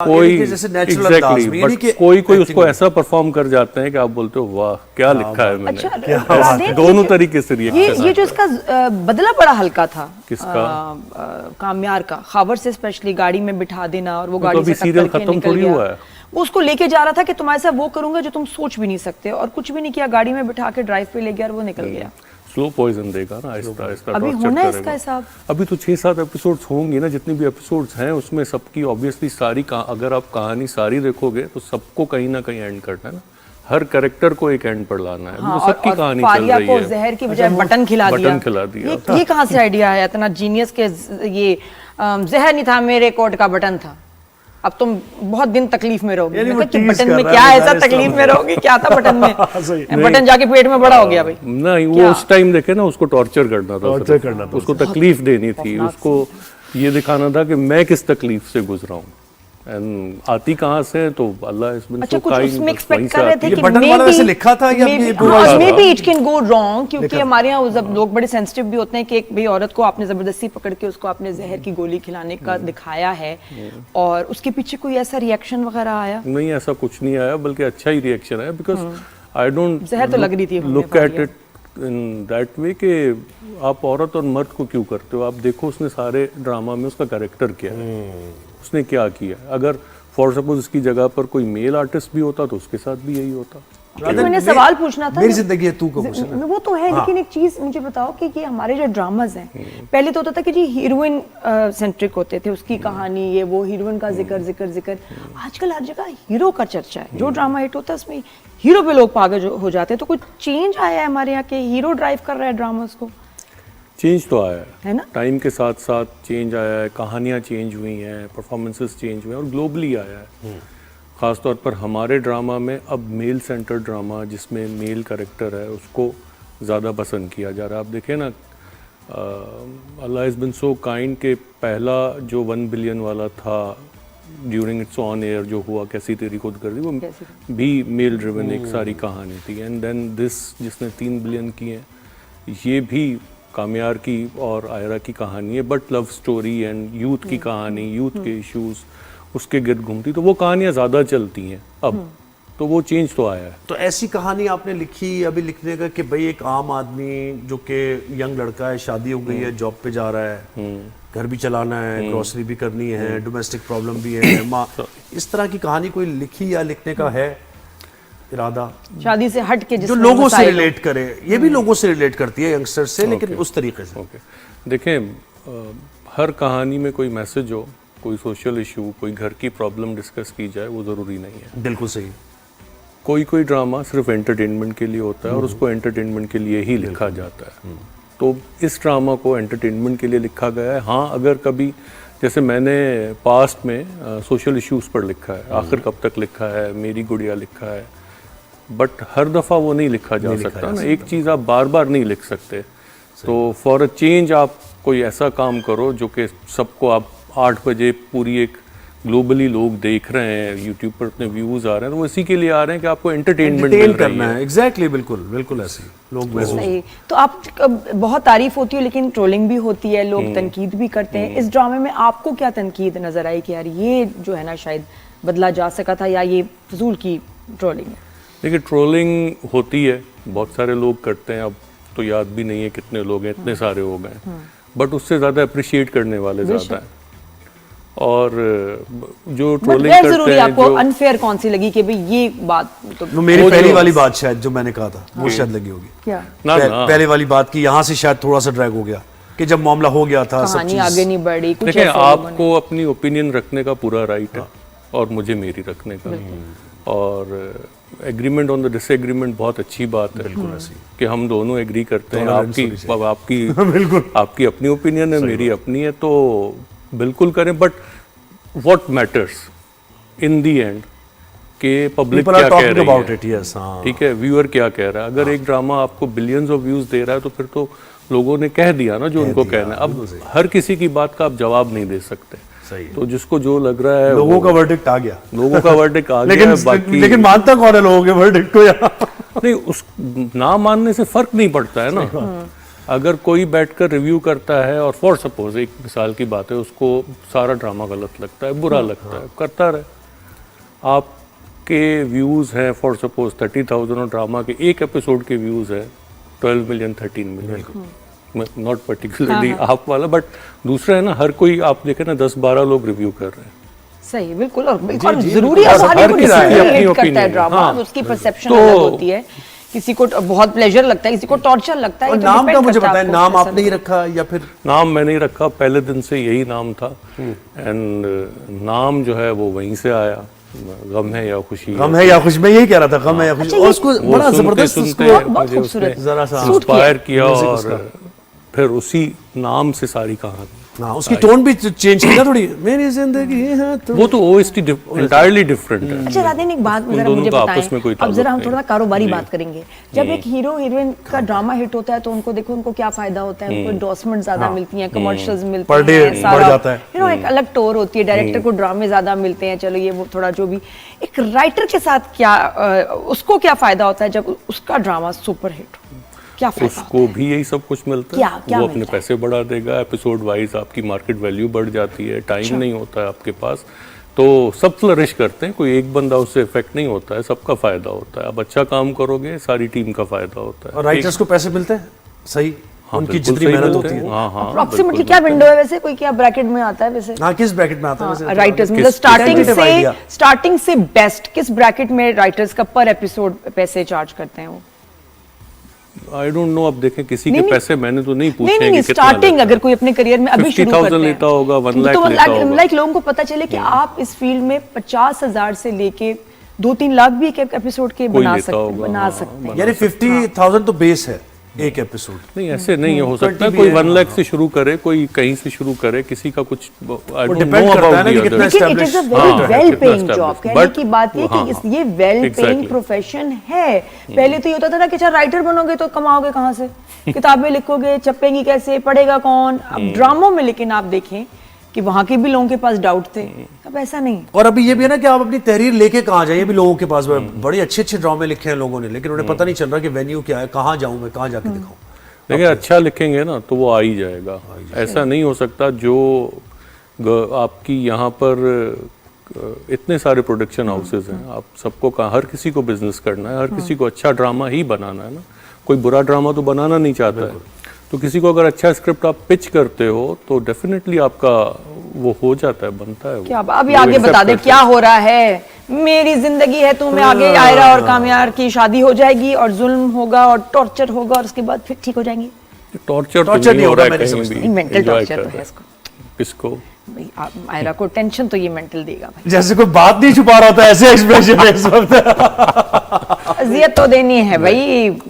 कोई जैसे नेचुरल अंदाज में, यानी कि कोई उसको ऐसा परफॉर्म कर जाते हैं कि आप बोलते हो वाह क्या लिखा है मैंने। अच्छा, दोनों तरीके से रिएक्शन। ये जो इसका बदला बड़ा हल्का था। किसका? काम्यार का। खबर से स्पेशली गाड़ी में बिठा देना और वो गाड़ी से सीरियल खत्म थोड़ी हुआ है। वो उसको लेके जा रहा था कि तुम्हारे साथ वो करूंगा जो तुम सोच भी नहीं सकते, और कुछ भी नहीं किया, गाड़ी में बिठा के ड्राइव पे ले गया और वो निकल गया। स्लो पॉइजन देगा ना, आहिस्ता आहिस्ता अभी होना है इसका हिसाब। अभी तो 6-7 एपिसोड्स होंगे ना, जितनी भी एपिसोड्स हैं उसमें सबकी ऑब्वियसली सारी अगर आप कहानी सारी देखोगे तो सबको कहीं ना कहीं एंड करना है ना, हर कैरेक्टर को एक एंड पर लाना है। हाँ, सबकी कहानी चल रही है। जहर की बजाय बटन खिला दिया। ये कहाँ से आइडिया है इतना जीनियस के? ये जहर नहीं था, मेरे कोट का बटन था। अब तुम बहुत दिन तकलीफ में रहोगे। बटन में क्या ऐसा तकलीफ में रहोगे? क्या था बटन में? बटन जाके पेट में बड़ा हो गया भाई। नहीं, वो उस टाइम देखे ना, उसको टॉर्चर करना था, उसको तकलीफ देनी थी, उसको ये दिखाना था कि मैं किस तकलीफ से गुजरा हूँ। आती कहाँ से, तो अल्लाह इस बिन अच्छा, कुछ उसमें एक्सपेक्ट कर रहे थे कि बटन वाला वैसे लिखा था या may be it can go wrong, क्योंकि हमारे यहाँ जब लोग बड़े सेंसिटिव भी होते हैं कि एक भाई औरत को आपने जबरदस्ती पकड़ के उसको आपने जहर की गोली खिलाने का दिखाया है, और उसके पीछे कोई ऐसा रिएक्शन वगैरह आया? नहीं, ऐसा कुछ नहीं आया, बल्कि अच्छा ही रिएक्शन आया, बिकॉज आई डोंट जहर तो लग रही थी, look at it in that way कि आप औरत और मर्द को क्यों करते हो। आप देखो उसने सारे ड्रामा में उसका कैरेक्टर क्या है, उसने क्या किया। अगर फॉर सपोज इसकी जगह पर कोई मेल आर्टिस्ट भी होता तो उसके साथ भी यही होता। मैंने सवाल पूछना था, मेरी जिंदगी है तू को पूछना। वो तो है, लेकिन एक चीज मुझे बताओ कि ये हमारे जो ड्रामाज हैं, पहले तो होता था कि जी हीरोइन सेंट्रिक होते थे, उसकी कहानी ये वो, हीरोइन का जिक्र। आजकल हर जगह हीरो का चर्चा है। जो ड्रामा हिट होता है उसमें हीरो पे लोग पागल हो जाते हैं। तो कुछ चेंज आया है हमारे यहाँ के? हीरो ड्राइव कर रहा है ड्रामास को? चेंज तो आया है ना, टाइम के साथ साथ चेंज आया है, कहानियाँ चेंज हुई हैं, परफॉर्मेंसेस चेंज हुए हैं, और ग्लोबली आया है। ख़ास तौर पर हमारे ड्रामा में अब मेल सेंटर ड्रामा, जिसमें मेल कैरेक्टर है, उसको ज़्यादा पसंद किया जा रहा है। आप देखें ना, अल्लाह इज़ बिन सो काइंड के पहला जो 1 बिलियन वाला था ड्यूरिंग इट्स ऑन एयर जो हुआ, कैसी तेरी खुद कर दी, वो भी मेल ड्रिवन एक सारी कहानी थी। एंड देन दिस जिसने 3 बिलियन किए हैं, ये भी काम्यार की और आयरा की कहानी है, but love story and youth की कहानी, यूथ के इश्यूज उसके गिर्द घूमती, तो वो कहानियाँ ज़्यादा चलती हैं अब। तो वो चेंज तो आया है। तो ऐसी कहानी आपने लिखी अभी लिखने का कि भाई एक आम आदमी जो कि यंग लड़का है, शादी हो गई है, जॉब पे जा रहा है, घर भी चलाना है, ग्रोसरी भी करनी है, डोमेस्टिक प्रॉब्लम भी है, माँ, इस तरह की कहानी कोई लिखी या लिखने का है इरादा? शादी से हट के जो लोगों से रिलेट करे। ये भी लोगों से रिलेट करती है, यंगस्टर से, लेकिन उस तरीके से। देखें, हर कहानी में कोई मैसेज हो, कोई सोशल इशू, कोई घर की प्रॉब्लम डिस्कस की जाए, वो ज़रूरी नहीं है। बिल्कुल सही। कोई ड्रामा सिर्फ एंटरटेनमेंट के लिए होता है और उसको एंटरटेनमेंट के लिए ही लिखा जाता है। तो इस ड्रामा को एंटरटेनमेंट के लिए लिखा गया है। हाँ, अगर कभी, जैसे मैंने पास्ट में सोशल इश्यूज़ पर लिखा है, आखिर कब तक लिखा है, मेरी गुड़िया लिखा है, बट हर दफ़ा वो नहीं लिखा जा सकता ना। एक चीज़ आप बार बार नहीं लिख सकते। तो फॉर अ चेंज आप कोई ऐसा काम करो जो कि सबको, आप 8 बजे पूरी एक ग्लोबली लोग देख रहे हैं, यूट्यूब पर अपने व्यूज आ रहे हैं, तो वो इसी के लिए आ रहे हैं कि आपको एंटरटेनमेंट करना है। एग्जैक्टली, बिल्कुल ऐसे लोग महसूस। तो आप बहुत तारीफ होती है, लेकिन ट्रोलिंग भी होती है, लोग तनकीद भी करते हैं। इस ड्रामे में आपको क्या तनकीद नजर आई कि यार ये जो है ना शायद बदला जा सका था, या ये फजूल की ट्रोलिंग है? देखिए, ट्रोलिंग होती है, बहुत सारे लोग करते हैं, अब तो याद भी नहीं है कितने लोग हैं, इतने सारे हो गए, बट उससे ज़्यादा अप्रिशिएट करने वाले ज़्यादा हैं। और जो ट्रोलिंग करते हैं, आपको अनफेयर कौन सी लगी कि भाई ये बात तो मेरी पहली वाली बात शायद जो मैंने कहा था वो शायद लगी होगी। क्या? पहले वाली बात की यहाँ से शायद थोड़ा सा ड्रैग हो गया कि जब मामला हो गया था, सब चीज आगे नहीं बढ़ी। देखिए, आपको अपनी ओपिनियन रखने का पूरा राइट है, और मुझे मेरी रखने का। और एग्रीमेंट ऑन द डिसएग्रीमेंट बहुत अच्छी बात है कि हम दोनों एग्री करते हैं। आपकी अपनी ओपिनियन है, मेरी अपनी है, तो बिल्कुल करें, but what matters in the and कि पब्लिक क्या कह रही है। ठीक है, व्यूअर क्या कह रहा है। अगर एक ड्रामा आपको बिलियंस ऑफ व्यूज दे रहा है, तो फिर तो लोगों ने कह दिया ना जो उनको कहना है। अब हर किसी की बात का आप जवाब नहीं दे सकते। तो जिसको जो लग रहा है, लोगों का वर्डिक्ट आ गया, लेकिन मानता कौन है लोगों के वर्डिक्ट को? नहीं, उस ना मानने से फर्क नहीं पड़ता है ना। अगर कोई बैठकर रिव्यू करता है और फॉर सपोज एक मिसाल की बात है, उसको सारा ड्रामा गलत लगता है, बुरा लगता है, करता रहे। आपके व्यूज़ हैं फॉर सपोज 30,000 और ड्रामा के एक एपिसोड के व्यूज़ है 12 मिलियन 13 मिलियन, नॉट पर्टिकुलरली आप वाला, बट दूसरा है ना, हर कोई आप देखें ना 10-12 लोग रिव्यू कर रहे हैं। सही, बिल्कुल। और जरूरी है, हर हर कोई किसी की अपनी रिलेट करता है opinion, ड्रामा, हाँ। उसकी परसेप्शन तो- अलग होती है। किसी को बहुत प्लेजर लगता है, किसी को टॉर्चर लगता है। और ये तो नाम का depend मुझे करता है बताएं, आपको नाम कैसा आपने ही रखा या फिर? नाम मैंने ही रखा, पहले दिन से यही नाम था। एंड नाम जो है वो वहीं से आया, गम है या खुशी गम है या खुशी, मैं यही कह रहा था, गम है या खुशी। अच्छा, और ये- उसको वो बड़ा सुनते जबरदस्त सुनते उसको बहुत मुझे खूबसूरत उसने जरा सा इंस्पायर किया म्यूजिक और उसका। फिर उसी नाम से सारी कहानी। हाँ, उसकी टोन भी चेंज की ना थोड़ी, मेरी जिंदगी है तो। वो तो OST इंटायरली डिफरेंट है। अच्छा राधेन, एक बात उन जरा दोनों मुझे का आपस में कोई बताएं। अब जरा हम ताल्लुक थोड़ा नहीं। कारोबारी जी। बात करेंगे। जब एक हीरो हीरोइन का ड्रामा हिट होता है तो उनको देखो, उनको क्या फायदा होता है, उनको एंडोर्समेंट ज्यादा मिलती हैं, कमर्शियल्स मिलते Per day हैं, बढ़ जाता है। यू नो एक अलग टोर होती है, डायरेक्टर को ड्रामे ज्यादा मिलते हैं, चलो ये वो थोड़ा जो भी। एक राइटर के साथ क्या उसको क्या फायदा होता है जब उसका ड्रामा सुपर हिट हो? क्या फायदा होता उसको भी यही सब कुछ मिलता है। क्या वो अपने मिलता है? पैसे बढ़ा देगा, एपिसोड वाइज आपकी मार्केट वैल्यू बढ़ जाती है, टाइम नहीं होता है आपके पास, तो सब फ्लरिश करते हैं, कोई एक बंदा उससे इफेक्ट नहीं होता है, सबका फायदा होता है। आप अच्छा काम करोगे, सारी टीम का फायदा होता है। और राइटर्स को पैसे मिलते हैं सही, हाँ, उनकी बिल्कुल जितनी सही मेहनत मिलते होती हैं। है। हाँ हाँ, अप्रोक्सीमेटली बिल्कुल क्या मिलते विंडो है वैसे, कोई क्या ब्रैकेट में आता है वैसे? हाँ, किस ब्रैकेट में आता है वैसे? राइटर्स मतलब किस- tentative idea? स्टार्टिंग से बेस्ट किस ब्रैकेट में राइटर्स का पर एपिसोड पैसे चार्ज करते हैं वो? आई डोंट नो, अब देखें किसी नहीं, के नहीं। पैसे मैंने तो नहीं पूछे नहीं हैं नहीं, कि कितना स्टार्टिंग लेता है। अगर कोई अपने करियर में अभी शुरू 50,000 करते हैं लेता होगा, 1 लाख तो लेता होगा। लाइक लोगों को पता चले कि आप इस फील्ड में 50,000 से लेके 2-3 लाख भी एक एपिसोड के कोई बना लेता सकते होगा, बना हाँ, सकते हैं। यानी 50,000 तो बेस है एक एपिसोड। नहीं, ऐसे नहीं हो सकता। 20 भी कोई है, 1 लाख से शुरू करे, कोई कहीं से शुरू करे, किसी का कुछ I don't depend know करता about है ना the कि other. कितना लेकिन इट इज अ वेरी हाँ, वेल कितना पेइंग जॉब। established, कहने but- की बात ये हाँ, कि हाँ, ये वेल पेइंग exactly. प्रोफेशन है। पहले तो ये होता था ना कि अच्छा राइटर बनोगे तो कमाओगे कहाँ से, किताबें लिखोगे, छपेंगी कैसे, पढ़ेगा कौन। अब ड्रामों में लेकिन आप देखें कि वहां के भी लोगों के पास डाउट थे, अब ऐसा नहीं। और अभी ये भी है ना कि आप अपनी तहरीर लेके कहाँ जाए, ये भी लोगों के पास बड़े अच्छे अच्छे ड्रामे लिखे हैं लोगों ने, लेकिन उन्हें पता नहीं चल रहा कि वेन्यू क्या है, कहाँ जाऊं मैं, कहाँ जाके दिखाऊं। देखिए, अच्छा लिखेंगे ना तो वो आ ही जाएगा। ऐसा नहीं हो सकता जो आपकी यहाँ पर इतने सारे प्रोडक्शन हाउसेज हैं, आप सबको हर किसी को बिजनेस करना है, हर किसी को अच्छा ड्रामा ही बनाना है ना, कोई बुरा ड्रामा तो बनाना नहीं चाहता है। तो किसी को अगर अच्छा स्क्रिप्ट आप पिच करते हो तो डेफिनेटली आपका वो हो जाता है, बनता है वो। क्या अभी वो आगे accept बता दे करते क्या हैं। हो रहा है। मेरी जिंदगी है तू में आगे आयरा और कामयार की शादी हो जाएगी और जुल्म होगा और टॉर्चर होगा और उसके बाद फिर ठीक हो जाएंगे। टॉर्चर Torture नहीं हो होगा, रहा है मैंने कहीं समझा। भी, नहीं, मेंटल enjoy टॉर्चर कर तो रहे है हैं। इसको। किसको? भाई आयरा को टेंशन तो ये मेंटल देगा भाई। जैसे कोई बात नहीं छुपा रहा था, ऐसे एक्सप्रेशन है इस वक्त। अजियत तो देनी है भाई।